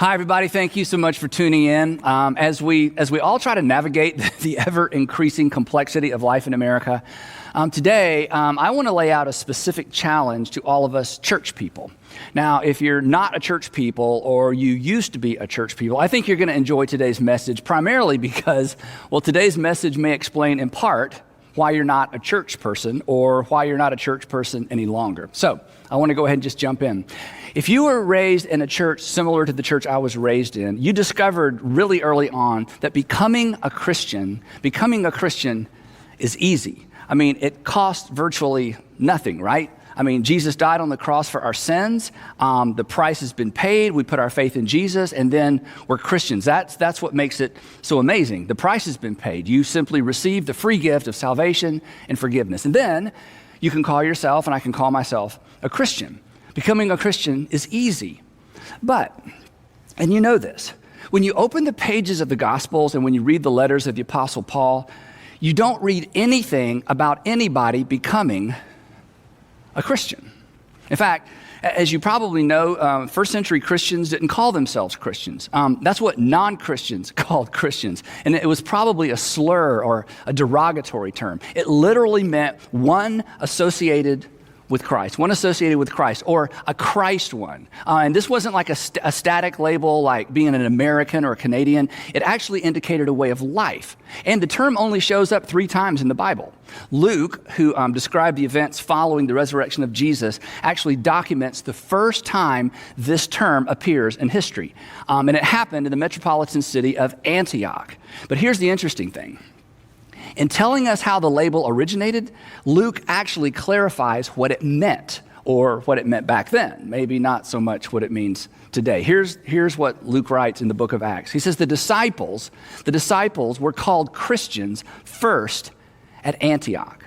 Hi, everybody. Thank you so much for tuning in. As we all try to navigate the ever-increasing complexity of life in America, today I want to lay out a specific challenge to all of us church people. Now, if you're not a church people or you used to be a church people, I think you're going to enjoy today's message primarily because, well, today's message may explain in part why you're not a church person or why you're not a church person any longer. So I want to go ahead and just jump in. If you were raised in a church similar to the church I was raised in, you discovered really early on that becoming a Christian is easy. I mean, it costs virtually nothing, right? I mean, Jesus died on the cross for our sins. The price has been paid. We put our faith in Jesus, and then we're Christians. That's what makes it so amazing. The price has been paid. You simply receive the free gift of salvation and forgiveness. And then you can call yourself, and I can call myself, a Christian. Becoming a Christian is easy. But, and you know this, when you open the pages of the Gospels and when you read the letters of the Apostle Paul, you don't read anything about anybody becoming a Christian. In fact, as you probably know, first century Christians didn't call themselves Christians. That's what non-Christians called Christians. And it was probably a slur or a derogatory term. It literally meant one associated with Christ, or a Christ one. And this wasn't like a static label like being an American or a Canadian. It actually indicated a way of life. And the term only shows up 3 times in the Bible. Luke, who described the events following the resurrection of Jesus, actually documents the first time this term appears in history. And it happened in the metropolitan city of Antioch. But here's the interesting thing. In telling us how the label originated, Luke actually clarifies what it meant, or what it meant back then, maybe not so much what it means today. Here's what Luke writes in the book of Acts. He says, the disciples were called Christians first at Antioch.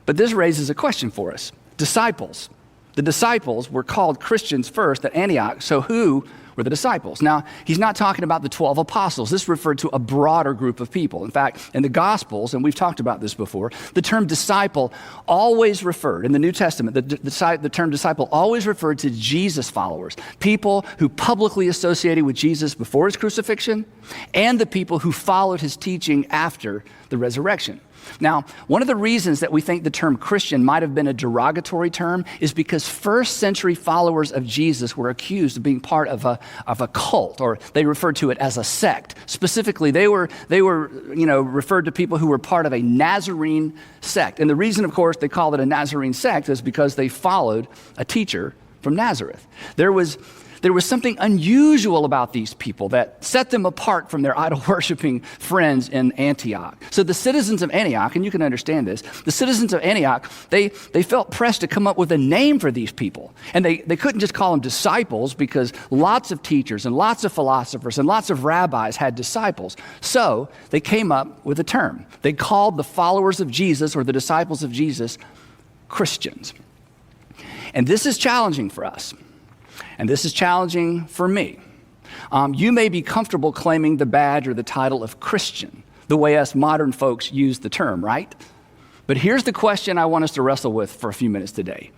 But this raises a question for us. The disciples were called Christians first at Antioch, so who were the disciples? Now, he's not talking about the 12 apostles. This referred to a broader group of people. In fact, in the Gospels, and we've talked about this before, the term disciple always referred, in the New Testament, the term disciple always referred to Jesus followers, people who publicly associated with Jesus before his crucifixion, and the people who followed his teaching after the resurrection. Now, one of the reasons that we think the term Christian might have been a derogatory term is because first century followers of Jesus were accused of being part of a cult, or they referred to it as a sect. Specifically, they were referred to people who were part of a Nazarene sect. And the reason, of course, they called it a Nazarene sect is because they followed a teacher from Nazareth. There was something unusual about these people that set them apart from their idol-worshiping friends in Antioch. So the citizens of Antioch, and you can understand this, the citizens of Antioch, they felt pressed to come up with a name for these people. And they couldn't just call them disciples because lots of teachers and lots of philosophers and lots of rabbis had disciples. So they came up with a term. They called the followers of Jesus, or the disciples of Jesus, Christians. And this is challenging for us. And this is challenging for me. You may be comfortable claiming the badge or the title of Christian, the way us modern folks use the term, right? But here's the question I want us to wrestle with for a few minutes today.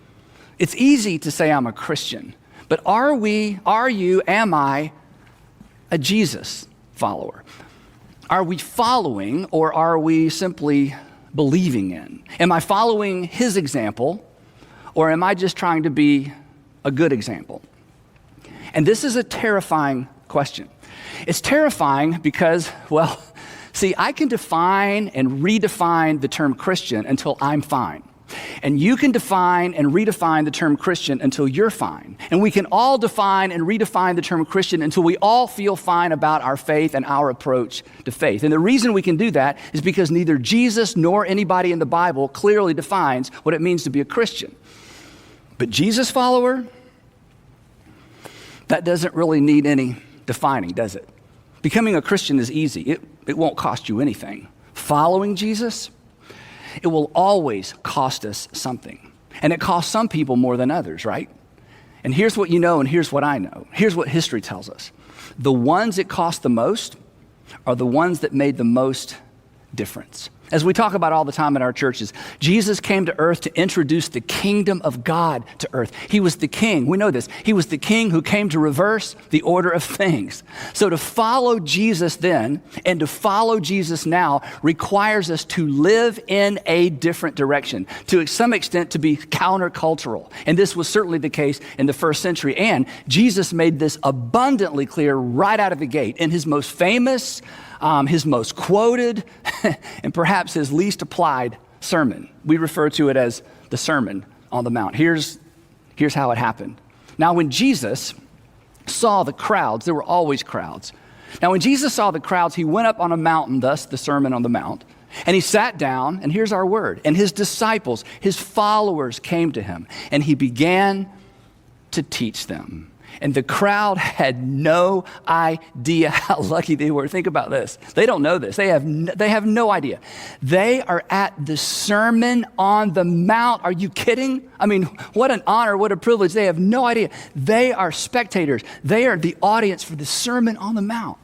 It's easy to say I'm a Christian, but am I a Jesus follower? Are we following, or are we simply believing in? Am I following his example, or am I just trying to be a good example? And this is a terrifying question. It's terrifying because, well, see, I can define and redefine the term Christian until I'm fine. And you can define and redefine the term Christian until you're fine. And we can all define and redefine the term Christian until we all feel fine about our faith and our approach to faith. And the reason we can do that is because neither Jesus nor anybody in the Bible clearly defines what it means to be a Christian. But Jesus follower, that doesn't really need any defining, does it? Becoming a Christian is easy. It won't cost you anything. Following Jesus, it will always cost us something. And it costs some people more than others, right? And here's what you know, and here's what I know. Here's what history tells us. The ones it cost the most are the ones that made the most difference. As we talk about all the time in our churches, Jesus came to earth to introduce the kingdom of God to earth. He was the king. We know this. He was the king who came to reverse the order of things. So to follow Jesus then and to follow Jesus now requires us to live in a different direction, to some extent to be countercultural. And this was certainly the case in the first century. And Jesus made this abundantly clear right out of the gate in his most famous, his most quoted, and perhaps his least applied sermon. We refer to it as the Sermon on the Mount. Here's how it happened. Now, when Jesus saw the crowds, there were always crowds. Now, when Jesus saw the crowds, he went up on a mountain, thus the Sermon on the Mount, and he sat down, and here's our word, and his disciples, his followers came to him, and he began to teach them. And the crowd had no idea how lucky they were. Think about this. They don't know this. They have no idea. They are at the Sermon on the Mount. Are you kidding? I mean, what an honor, what a privilege. They have no idea. They are spectators. They are the audience for the Sermon on the Mount.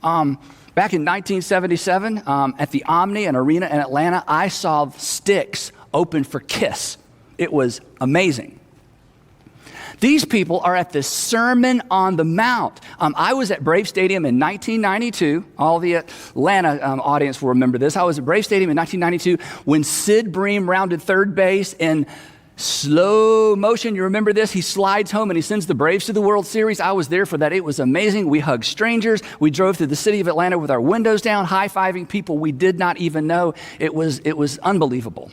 Back in 1977, at the Omni, an arena in Atlanta, I saw sticks open for Kiss. It was amazing. These people are at the Sermon on the Mount. I was at Brave Stadium in 1992. All the Atlanta audience will remember this. I was at Brave Stadium in 1992 when Sid Bream rounded third base in slow motion. You remember this? He slides home and he sends the Braves to the World Series. I was there for that. It was amazing. We hugged strangers. We drove through the city of Atlanta with our windows down, high-fiving people we did not even know. It was unbelievable.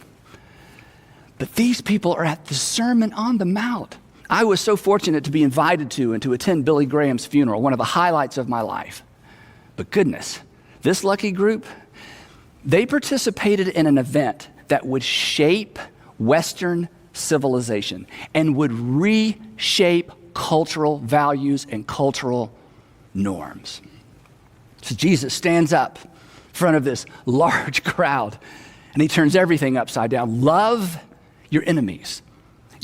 But these people are at the Sermon on the Mount. I was so fortunate to be invited to and to attend Billy Graham's funeral, one of the highlights of my life. But goodness, this lucky group, they participated in an event that would shape Western civilization and would reshape cultural values and cultural norms. So Jesus stands up in front of this large crowd and he turns everything upside down. Love your enemies.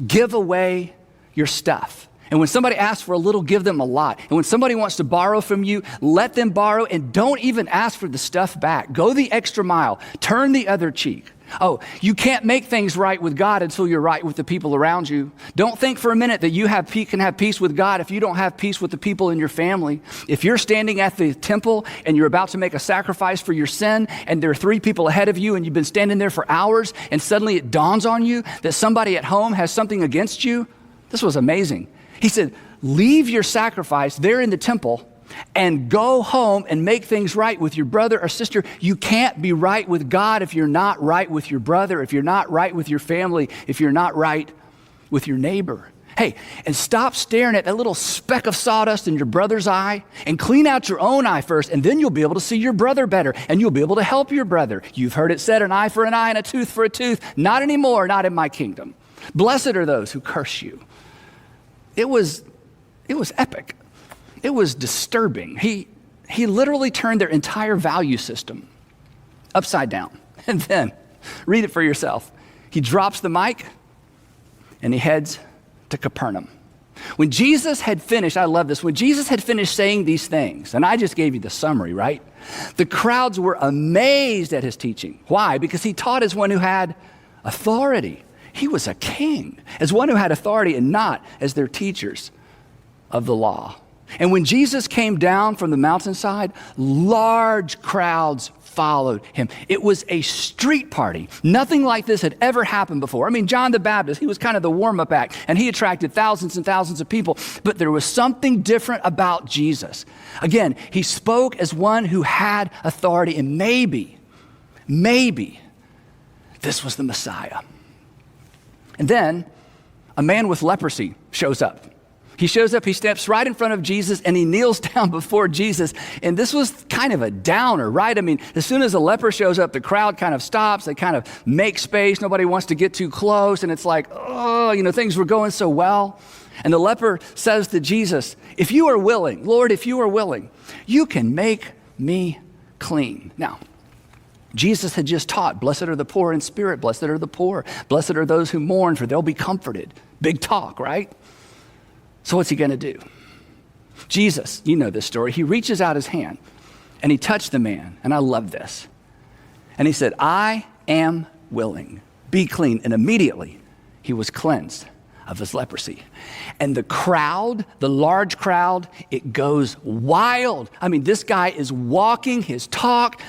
Give away your stuff. And when somebody asks for a little, give them a lot. And when somebody wants to borrow from you, let them borrow and don't even ask for the stuff back. Go the extra mile. Turn the other cheek. Oh, you can't make things right with God until you're right with the people around you. Don't think for a minute that you can have peace with God if you don't have peace with the people in your family. If you're standing at the temple and you're about to make a sacrifice for your sin and there are 3 people ahead of you and you've been standing there for hours and suddenly it dawns on you that somebody at home has something against you. This was amazing. He said, leave your sacrifice there in the temple and go home and make things right with your brother or sister. You can't be right with God if you're not right with your brother, if you're not right with your family, if you're not right with your neighbor. Hey, and stop staring at that little speck of sawdust in your brother's eye and clean out your own eye first, and then you'll be able to see your brother better and you'll be able to help your brother. You've heard it said, an eye for an eye and a tooth for a tooth. Not anymore, not in my kingdom. Blessed are those who curse you. It was epic. It was disturbing. He literally turned their entire value system upside down. And then, read it for yourself. He drops the mic and he heads to Capernaum. When Jesus had finished, I love this, when Jesus had finished saying these things, and I just gave you the summary, right? The crowds were amazed at his teaching. Why? Because he taught as one who had authority. He was a king, as one who had authority and not as their teachers of the law. And when Jesus came down from the mountainside, large crowds followed him. It was a street party. Nothing like this had ever happened before. I mean, John the Baptist, he was kind of the warm-up act, and he attracted thousands and thousands of people. But there was something different about Jesus. Again, he spoke as one who had authority, and maybe this was the Messiah. And then a man with leprosy shows up. He shows up, he steps right in front of Jesus, and he kneels down before Jesus. And this was kind of a downer, right? I mean, as soon as a leper shows up, the crowd kind of stops. They kind of make space. Nobody wants to get too close. And it's like, oh, things were going so well. And the leper says to Jesus, if you are willing, Lord, if you are willing, you can make me clean. Now, Jesus had just taught, blessed are the poor in spirit, blessed are the poor, blessed are those who mourn, for they'll be comforted. Big talk, right? So what's he going to do? Jesus, you know this story, he reaches out his hand and he touched the man, and I love this. And he said, I am willing. Be clean. And immediately he was cleansed of his leprosy. And the crowd, the large crowd, it goes wild. I mean, this guy is walking his talk.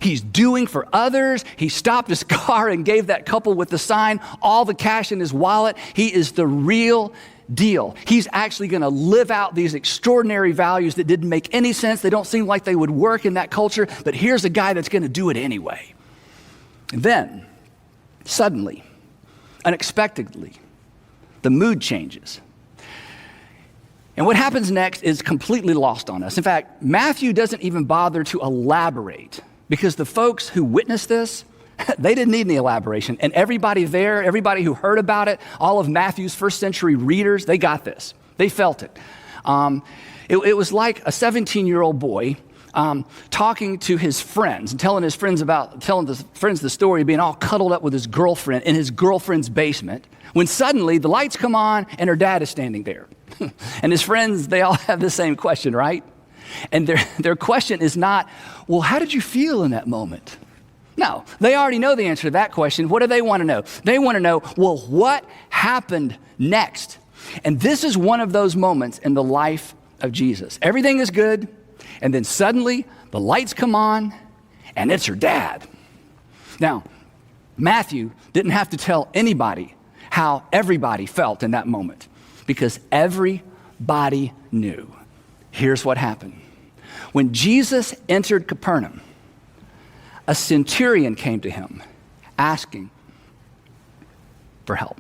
He's doing for others. He stopped his car and gave that couple with the sign all the cash in his wallet. He is the real deal. He's actually going to live out these extraordinary values that didn't make any sense. They don't seem like they would work in that culture, but here's a guy that's going to do it anyway. And then, suddenly, unexpectedly, the mood changes. And what happens next is completely lost on us. In fact, Matthew doesn't even bother to elaborate because the folks who witnessed this, they didn't need any elaboration. And everybody there, everybody who heard about it, all of Matthew's first century readers, they got this. They felt it. It was like a 17-year-old boy talking to his friends and telling his friends the story of being all cuddled up with his girlfriend in his girlfriend's basement, when suddenly the lights come on and her dad is standing there. And his friends, they all have the same question, right? And their question is not, well, how did you feel in that moment? No, they already know the answer to that question. What do they want to know? They want to know, well, what happened next? And this is one of those moments in the life of Jesus. Everything is good. And then suddenly the lights come on and it's her dad. Now, Matthew didn't have to tell anybody how everybody felt in that moment because everybody knew. Here's what happened. When Jesus entered Capernaum, a centurion came to him asking for help.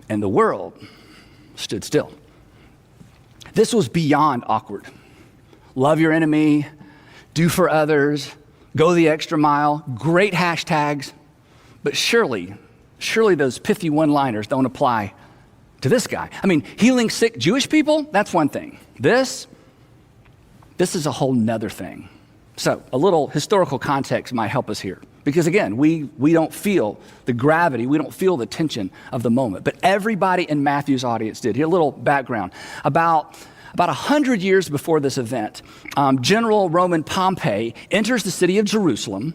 And the world stood still. This was beyond awkward. Love your enemy, do for others, go the extra mile, great hashtags, but surely those pithy one-liners don't apply to this guy. I mean, healing sick Jewish people, that's one thing. This is a whole nother thing. So a little historical context might help us here. Because again, we don't feel the gravity, we don't feel the tension of the moment. But everybody in Matthew's audience did. Here, a little background. About 100 years before this event, General Roman Pompey enters the city of Jerusalem,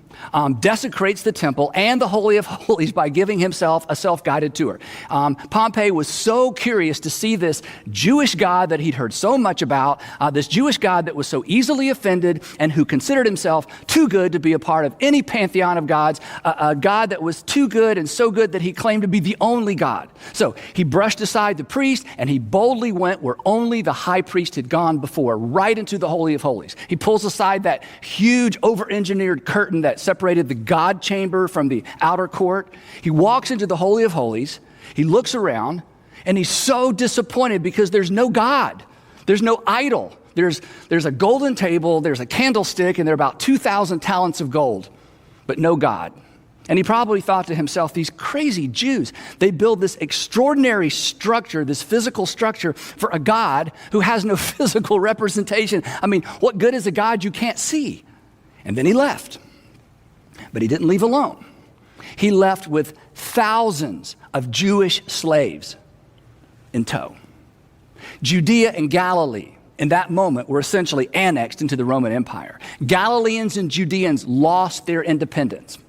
desecrates the temple and the Holy of Holies by giving himself a self-guided tour. Pompey was so curious to see this Jewish God that he'd heard so much about, this Jewish God that was so easily offended and who considered himself too good to be a part of any pantheon of gods, a God that was too good and so good that he claimed to be the only God. So he brushed aside the priest and he boldly went where only the high priest had gone before, right into the Holy of Holies. He pulls aside that huge over-engineered curtain that separated the God chamber from the outer court. He walks into the Holy of Holies. He looks around and he's so disappointed because there's no God. There's no idol. There's a golden table, there's a candlestick, and there are about 2,000 talents of gold, but no God. And he probably thought to himself, these crazy Jews, they build this extraordinary structure, this physical structure for a God who has no physical representation. I mean, what good is a God you can't see? And then he left. But he didn't leave alone. He left with thousands of Jewish slaves in tow. Judea and Galilee in that moment were essentially annexed into the Roman Empire. Galileans and Judeans lost their independence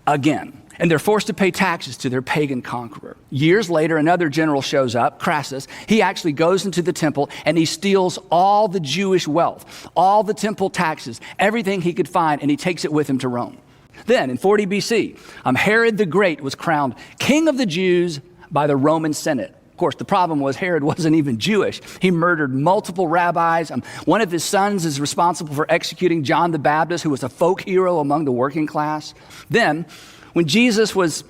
again, and they're forced to pay taxes to their pagan conqueror. Years later, another general shows up, Crassus. He actually goes into the temple and he steals all the Jewish wealth, all the temple taxes, everything he could find, and he takes it with him to Rome. Then in 40 BC, Herod the Great was crowned king of the Jews by the Roman Senate. Of course, the problem was Herod wasn't even Jewish. He murdered multiple rabbis. One of his sons is responsible for executing John the Baptist, who was a folk hero among the working class. Then, when Jesus was,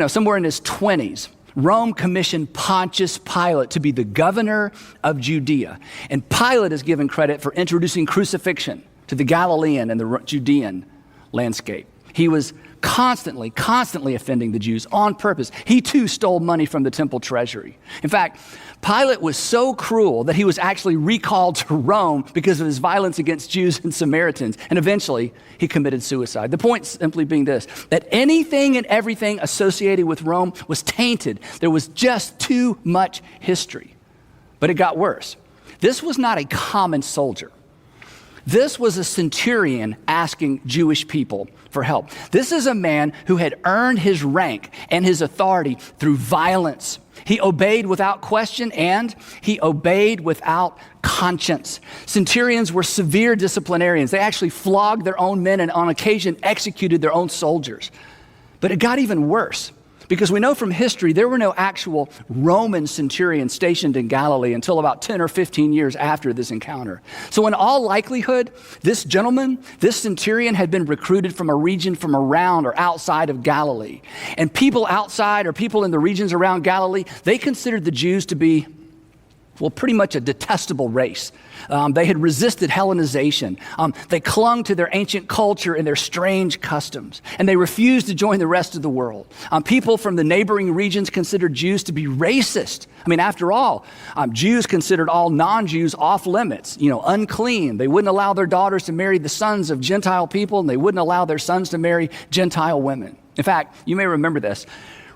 somewhere in his 20s, Rome commissioned Pontius Pilate to be the governor of Judea. And Pilate is given credit for introducing crucifixion to the Galilean and the Judean landscape. He was constantly offending the Jews on purpose. He too stole money from the temple treasury. In fact, Pilate was so cruel that he was actually recalled to Rome because of his violence against Jews and Samaritans. And eventually, he committed suicide. The point simply being this, that anything and everything associated with Rome was tainted. There was just too much history. But it got worse. This was not a common soldier. This was a centurion asking Jewish people for help. This is a man who had earned his rank and his authority through violence. He obeyed without question and he obeyed without conscience. Centurions were severe disciplinarians. They actually flogged their own men and on occasion executed their own soldiers. But it got even worse. Because we know from history, there were no actual Roman centurions stationed in Galilee until about 10 or 15 years after this encounter. So in all likelihood, this gentleman, this centurion had been recruited from a region from around or outside of Galilee. And people outside or people in the regions around Galilee, they considered the Jews to be, well, pretty much a detestable race. They had resisted Hellenization. They clung to their ancient culture and their strange customs, and they refused to join the rest of the world. People from the neighboring regions considered Jews to be racist. I mean, after all, Jews considered all non-Jews off limits, unclean. They wouldn't allow their daughters to marry the sons of Gentile people, and they wouldn't allow their sons to marry Gentile women. In fact, you may remember this.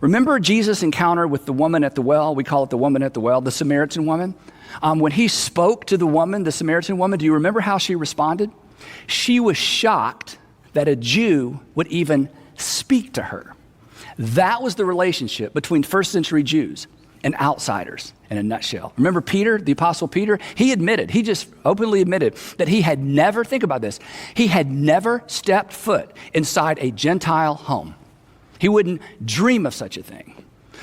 Remember Jesus' encounter with the woman at the well? We call it the woman at the well, the Samaritan woman. When he spoke to the woman, the Samaritan woman, do you remember how she responded? She was shocked that a Jew would even speak to her. That was the relationship between first century Jews and outsiders in a nutshell. Remember Peter, the Apostle Peter? He just openly admitted that he had never, think about this, he had never stepped foot inside a Gentile home. He wouldn't dream of such a thing.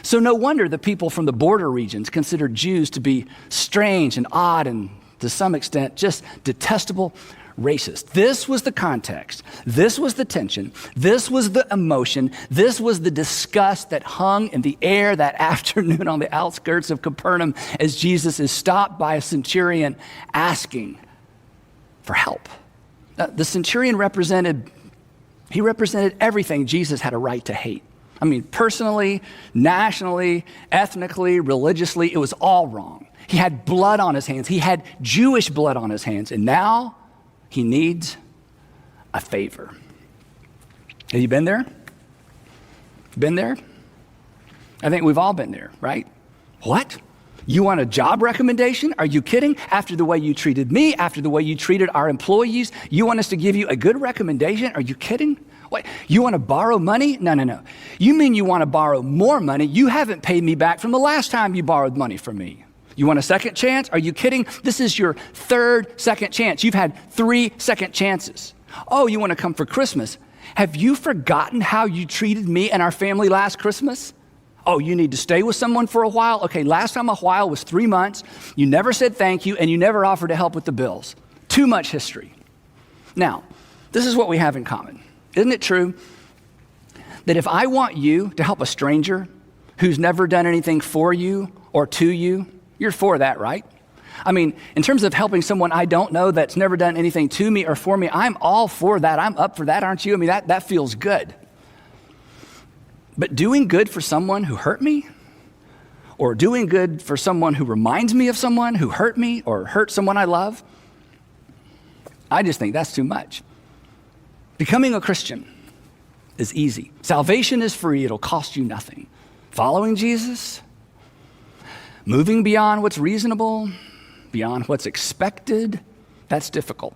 So no wonder the people from the border regions considered Jews to be strange and odd and to some extent just detestable racist. This was the context. This was the tension. This was the emotion. This was the disgust that hung in the air that afternoon on the outskirts of Capernaum as Jesus is stopped by a centurion asking for help. The centurion represented everything Jesus had a right to hate. I mean, personally, nationally, ethnically, religiously, it was all wrong. He had blood on his hands. He had Jewish blood on his hands. And now he needs a favor. Have you been there? Been there? I think we've all been there, right? What? You want a job recommendation? Are you kidding? After the way you treated me, after the way you treated our employees, you want us to give you a good recommendation? Are you kidding? What? You want to borrow money? No. You mean you want to borrow more money? You haven't paid me back from the last time you borrowed money from me. You want a second chance? Are you kidding? This is your third second chance. You've had 3 second chances. Oh, you want to come for Christmas? Have you forgotten how you treated me and our family last Christmas? Oh, you need to stay with someone for a while? Okay, last time a while was 3 months. You never said thank you, and you never offered to help with the bills. Too much history. Now, this is what we have in common. Isn't it true that if I want you to help a stranger who's never done anything for you or to you, you're for that, right? I mean, in terms of helping someone I don't know that's never done anything to me or for me, I'm all for that. I'm up for that, aren't you? I mean, that feels good. But doing good for someone who hurt me, or doing good for someone who reminds me of someone who hurt me or hurt someone I love, I just think that's too much. Becoming a Christian is easy. Salvation is free. It'll cost you nothing. Following Jesus, moving beyond what's reasonable, beyond what's expected, that's difficult.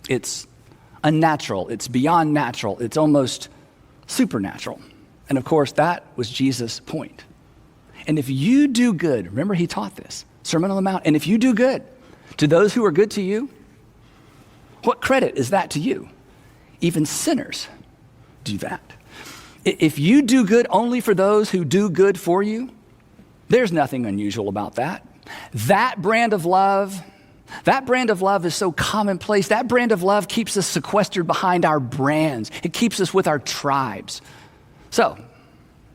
It's unnatural. It's beyond natural. It's almost supernatural. And of course, that was Jesus' point. And if you do good, remember he taught this, Sermon on the Mount, and if you do good to those who are good to you, what credit is that to you? Even sinners do that. If you do good only for those who do good for you, there's nothing unusual about that. That brand of love is so commonplace. That brand of love keeps us sequestered behind our brands. It keeps us with our tribes. So,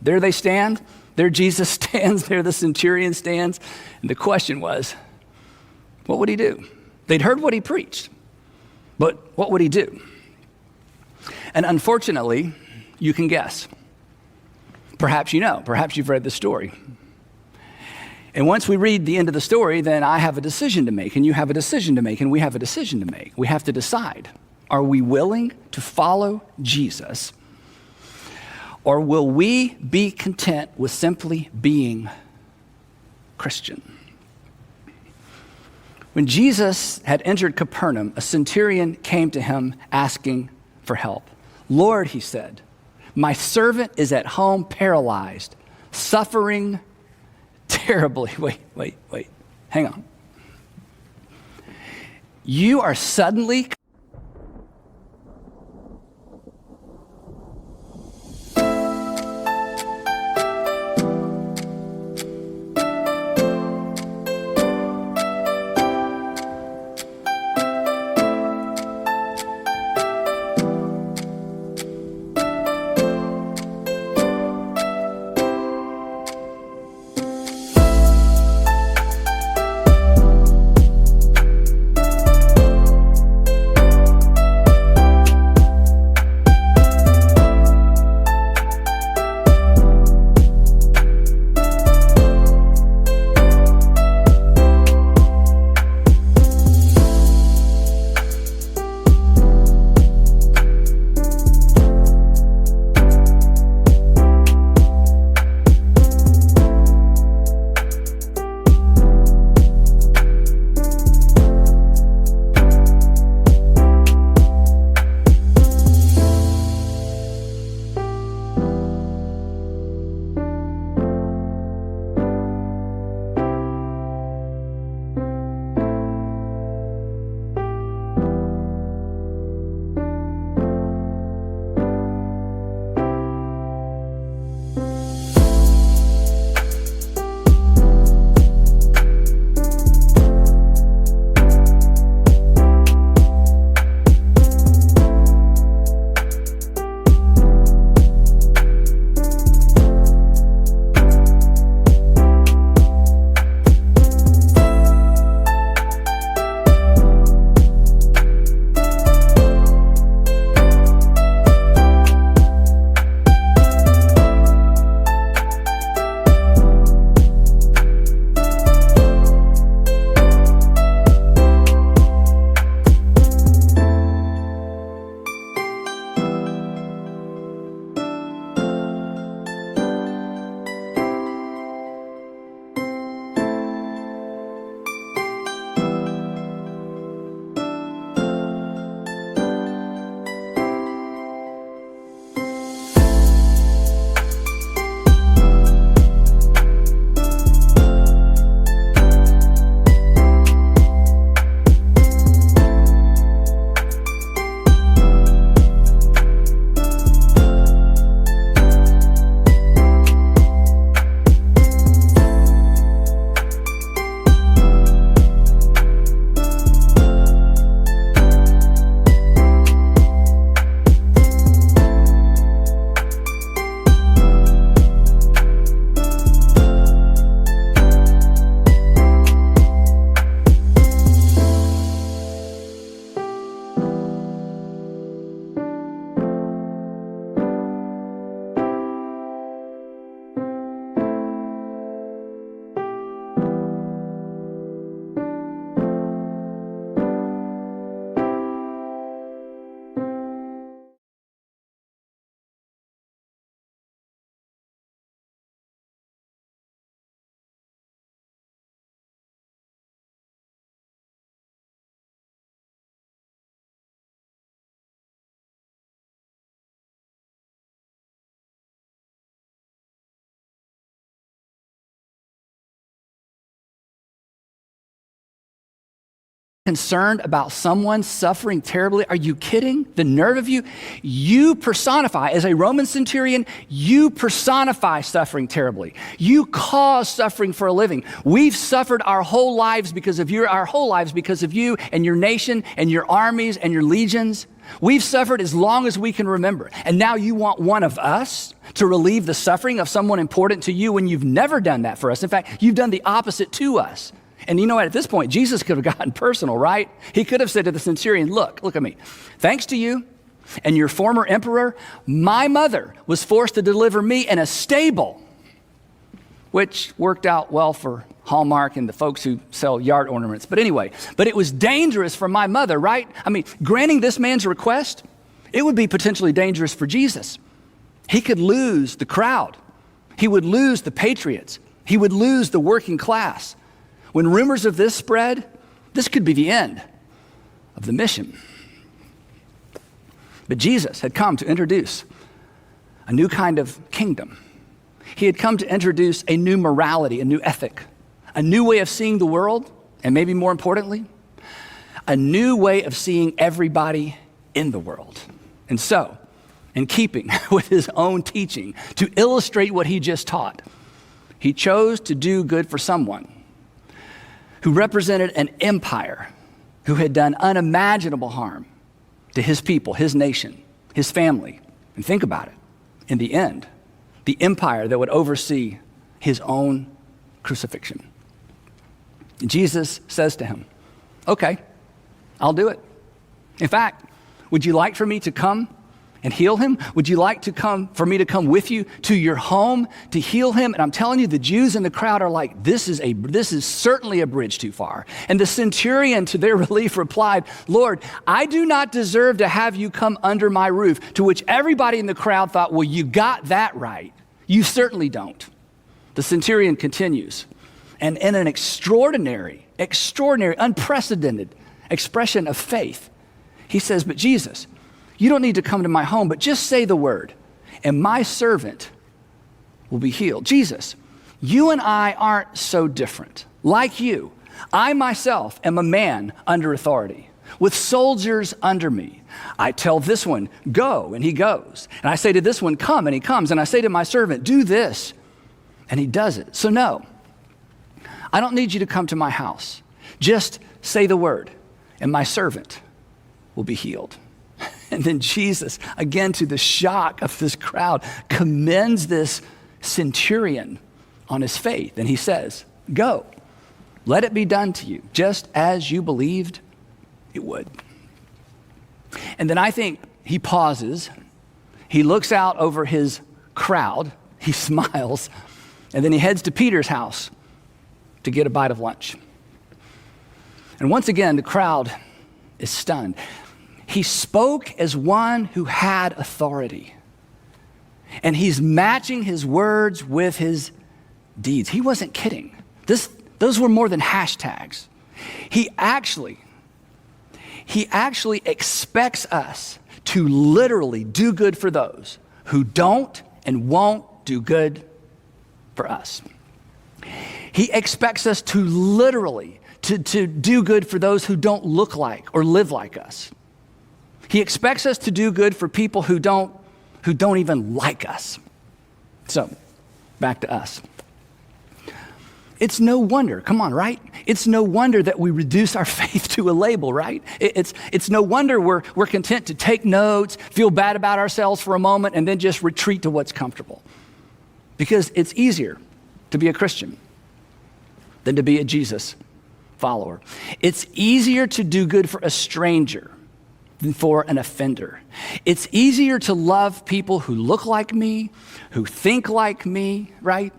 there they stand. There Jesus stands. There the centurion stands. And the question was, what would he do? They'd heard what he preached, but what would he do? And unfortunately, you can guess. Perhaps you know. Perhaps you've read the story. And once we read the end of the story, then I have a decision to make, and you have a decision to make, and we have a decision to make. We have to decide, are we willing to follow Jesus, or will we be content with simply being Christian? When Jesus had entered Capernaum, a centurion came to him asking for help. Lord, he said, my servant is at home paralyzed, suffering terribly. Wait. Hang on. You are suddenly concerned about someone suffering terribly? Are you kidding? The nerve of you? You personify, as a Roman centurion, you personify suffering terribly. You cause suffering for a living. We've suffered our whole lives because of you, and your nation and your armies and your legions. We've suffered as long as we can remember. And now you want one of us to relieve the suffering of someone important to you when you've never done that for us. In fact, you've done the opposite to us. And you know what? At this point, Jesus could have gotten personal, right? He could have said to the centurion, look at me. Thanks to you and your former emperor, my mother was forced to deliver me in a stable, which worked out well for Hallmark and the folks who sell yard ornaments. But anyway, it was dangerous for my mother, right? I mean, granting this man's request, it would be potentially dangerous for Jesus. He could lose the crowd. He would lose the patriots. He would lose the working class. When rumors of this spread, This could be the end of the mission. But Jesus had come to introduce a new kind of kingdom. He had come to introduce a new morality, a new ethic, a new way of seeing the world, and maybe more importantly, a new way of seeing everybody in the world. And so, in keeping with his own teaching, to illustrate what he just taught, he chose to do good for someone who represented an empire who had done unimaginable harm to his people, his nation, his family. And think about it. In the end, the empire that would oversee his own crucifixion. And Jesus says to him, okay, I'll do it. In fact, would you like for me to come and heal him? Would you like for me to come with you to your home to heal him? And I'm telling you, the Jews in the crowd are like, this is certainly a bridge too far. And the centurion, to their relief, replied, Lord, I do not deserve to have you come under my roof. To which everybody in the crowd thought, well, you got that right. You certainly don't. The centurion continues, and in an extraordinary, unprecedented expression of faith, he says, but Jesus, you don't need to come to my home, but just say the word, and my servant will be healed. Jesus, you and I aren't so different. Like you, I myself am a man under authority, with soldiers under me. I tell this one, go, and he goes. And I say to this one, come, and he comes. And I say to my servant, do this, and he does it. So no, I don't need you to come to my house. Just say the word, and my servant will be healed. And then Jesus, again to the shock of this crowd, commends this centurion on his faith. And he says, go, let it be done to you, just as you believed it would. And then I think he pauses, he looks out over his crowd, he smiles, and then he heads to Peter's house to get a bite of lunch. And once again, the crowd is stunned. He spoke as one who had authority. And he's matching his words with his deeds. He wasn't kidding. Those were more than hashtags. He actually expects us to literally do good for those who don't and won't do good for us. He expects us to literally to do good for those who don't look like or live like us. He expects us to do good for people who don't even like us. So, back to us. It's no wonder, come on, right? It's no wonder that we reduce our faith to a label, right? It's no wonder we're content to take notes, feel bad about ourselves for a moment, and then just retreat to what's comfortable. Because it's easier to be a Christian than to be a Jesus follower. It's easier to do good for a stranger than for an offender. It's easier to love people who look like me, who think like me, right?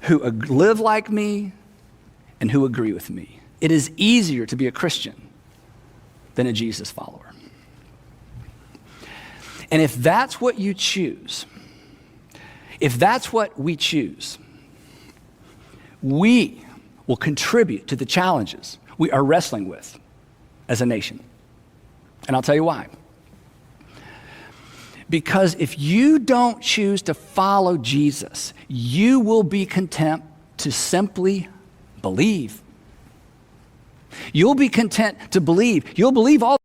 Who live like me, and who agree with me. It is easier to be a Christian than a Jesus follower. And if that's what you choose, if that's what we choose, we will contribute to the challenges we are wrestling with as a nation. And I'll tell you why. Because if you don't choose to follow Jesus, you will be content to simply believe. You'll be content to believe. You'll believe all.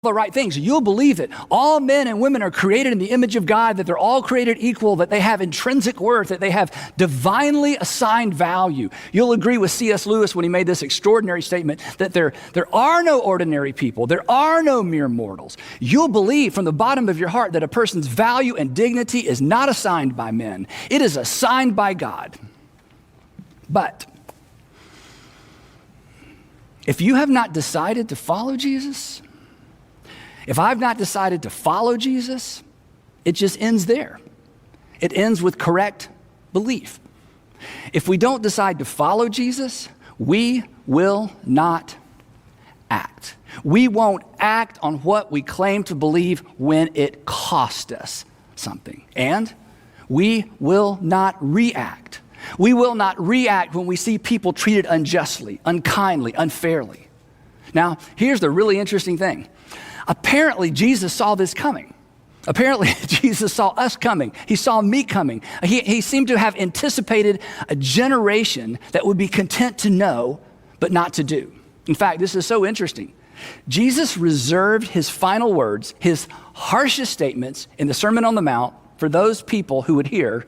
the right things, you'll believe that all men and women are created in the image of God, that they're all created equal, that they have intrinsic worth, that they have divinely assigned value. You'll agree with C.S. Lewis when he made this extraordinary statement that there are no ordinary people, there are no mere mortals. You'll believe from the bottom of your heart that a person's value and dignity is not assigned by men. It is assigned by God. But if you have not decided to follow Jesus, if I've not decided to follow Jesus, it just ends there. It ends with correct belief. If we don't decide to follow Jesus, we will not act. We won't act on what we claim to believe when it costs us something. And we will not react. We will not react when we see people treated unjustly, unkindly, unfairly. Now, here's the really interesting thing. Apparently, Jesus saw this coming. Apparently, Jesus saw us coming. He saw me coming. He seemed to have anticipated a generation that would be content to know, but not to do. In fact, this is so interesting. Jesus reserved his final words, his harshest statements in the Sermon on the Mount for those people who would hear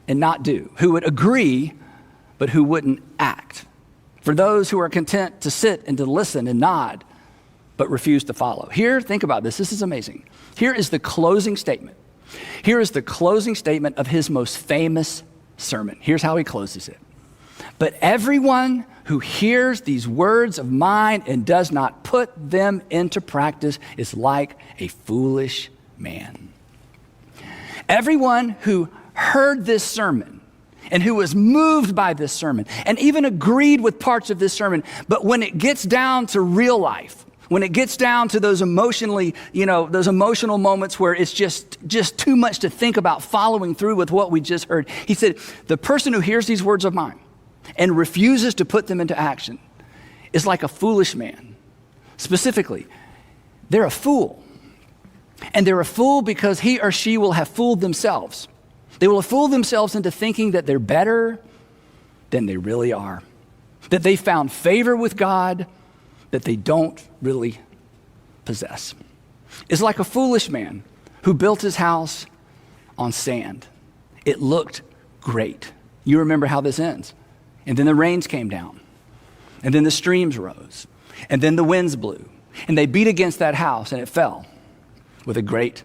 and not do, who would agree, but who wouldn't act. For those who are content to sit and to listen and nod, but refuse to follow. Here, think about this. This is amazing. Here is the closing statement. Here is the closing statement of his most famous sermon. Here's how he closes it. But everyone who hears these words of mine and does not put them into practice is like a foolish man. Everyone who heard this sermon and who was moved by this sermon and even agreed with parts of this sermon, but when it gets down to real life, when it gets down to those those emotional moments where it's just too much to think about following through with what we just heard, he said, the person who hears these words of mine and refuses to put them into action is like a foolish man. Specifically, they're a fool. And they're a fool because he or she will have fooled themselves. They will have fooled themselves into thinking that they're better than they really are, that they found favor with God that they don't really possess. It's like a foolish man who built his house on sand. It looked great. You remember how this ends. And then the rains came down. And then the streams rose. And then the winds blew. And they beat against that house and it fell with a great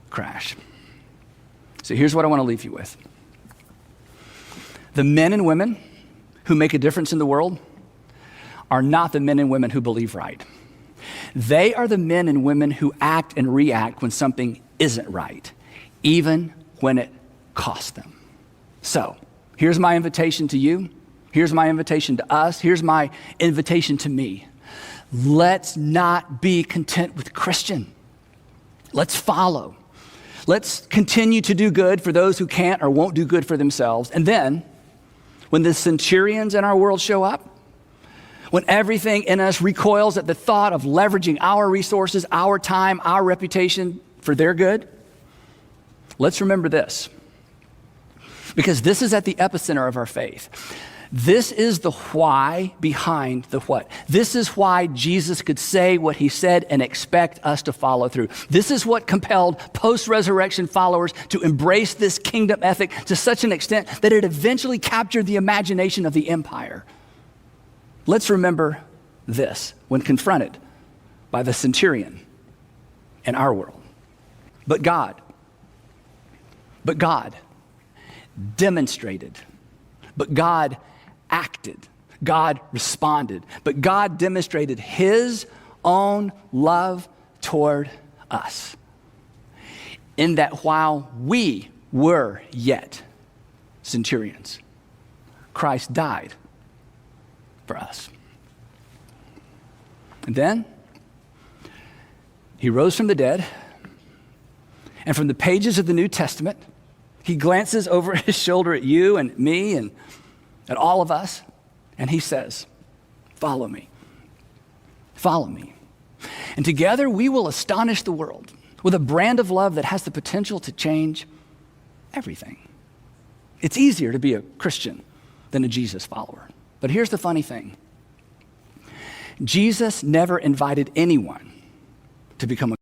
crash. So here's what I want to leave you with. The men and women who make a difference in the world are not the men and women who believe right. They are the men and women who act and react when something isn't right, even when it costs them. So here's my invitation to you. Here's my invitation to us. Here's my invitation to me. Let's not be content with Christian. Let's follow. Let's continue to do good for those who can't or won't do good for themselves. And then when the centurions in our world show up, when everything in us recoils at the thought of leveraging our resources, our time, our reputation for their good, let's remember this. Because this is at the epicenter of our faith. This is the why behind the what. This is why Jesus could say what he said and expect us to follow through. This is what compelled post-resurrection followers to embrace this kingdom ethic to such an extent that it eventually captured the imagination of the empire. Let's remember this when confronted by the centurion in our world. But God demonstrated, but God acted, God responded, but God demonstrated his own love toward us in that while we were yet centurions, Christ died for us. And then he rose from the dead, and from the pages of the New Testament, he glances over his shoulder at you and me and at all of us, and he says, follow me. Follow me. And together we will astonish the world with a brand of love that has the potential to change everything. It's easier to be a Christian than a Jesus follower. But here's the funny thing. Jesus never invited anyone to become a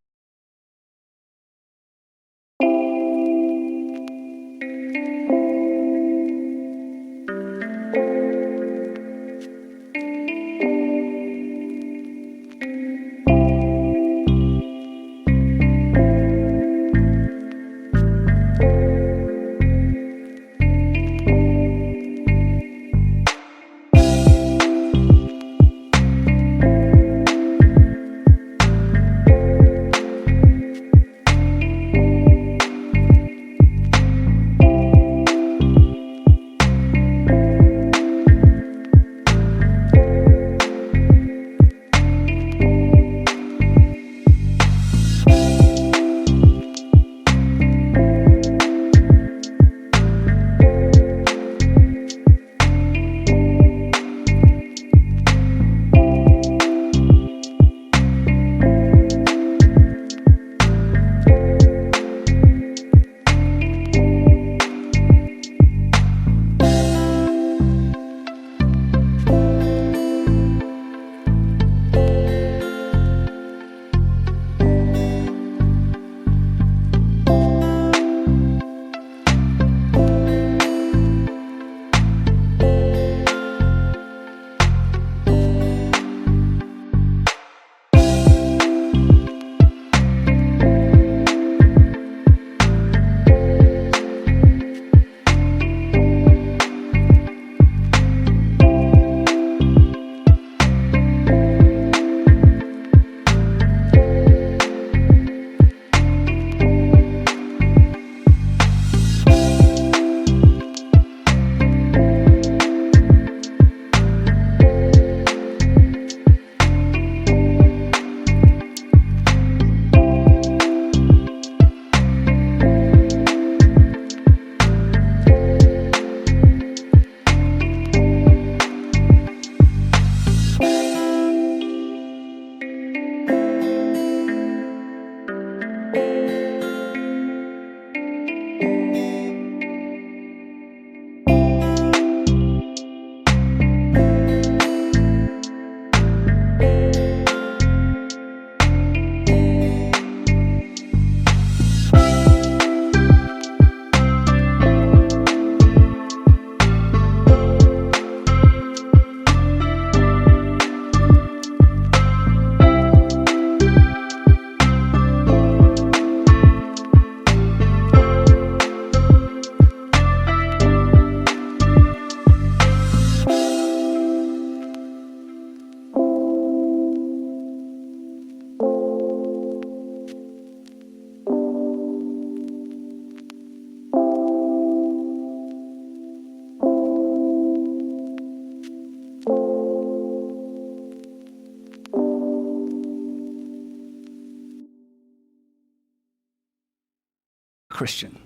Christian.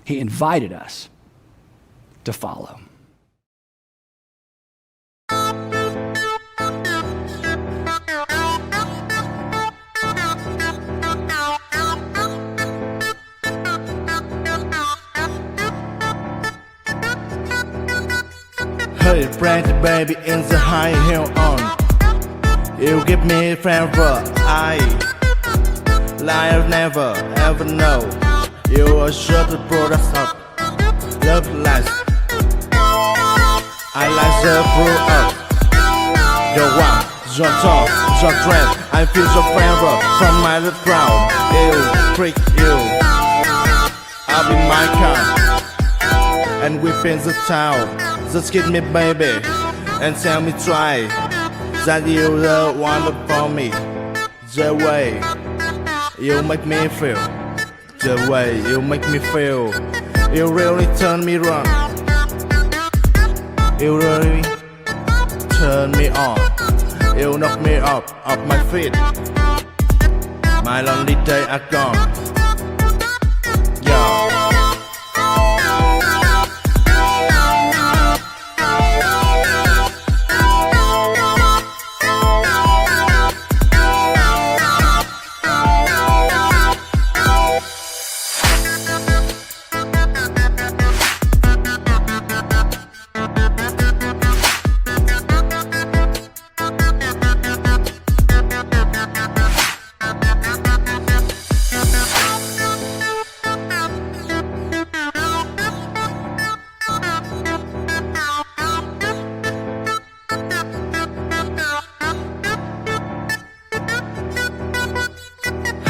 He invited us to follow. Hey, friend, baby, in the high heel on. You give me forever, I'll never ever know. You are sure the products of love life. I like the fruit of your walk, your talk, your dress. I feel so forever from my little brown. You freak you. I'll be my car, and we paint the town. Just kiss me, baby, and tell me try that you the one for me. The way you make me feel, the way you make me feel, you really turn me wrong. You really turn me on. You knock me off my feet. My lonely days are gone. Yeah.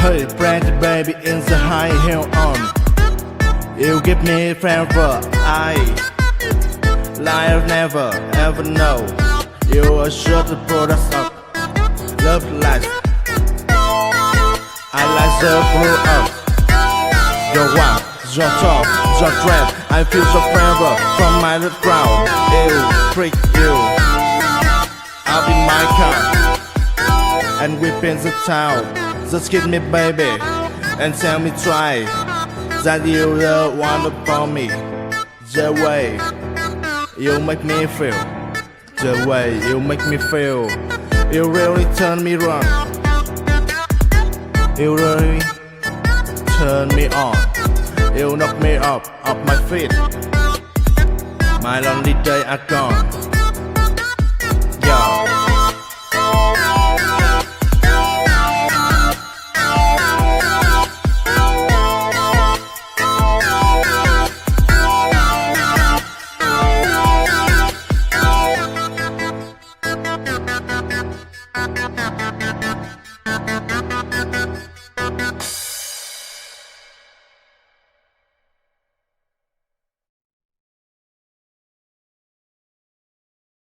Hey, pretty baby in the high heel on. You give me forever, I'll never ever know. You are sure to put us up. Love life. I like the blue up. Your one, your top, your dread. I feel so forever from my ground. You freak you. I'll be my car. And whip in the town. Just kiss me baby and tell me try that you the one for me. The way you make me feel, the way you make me feel, you really turn me on. You really turn me on. You knock me up off my feet. My lonely days are gone. Yeah.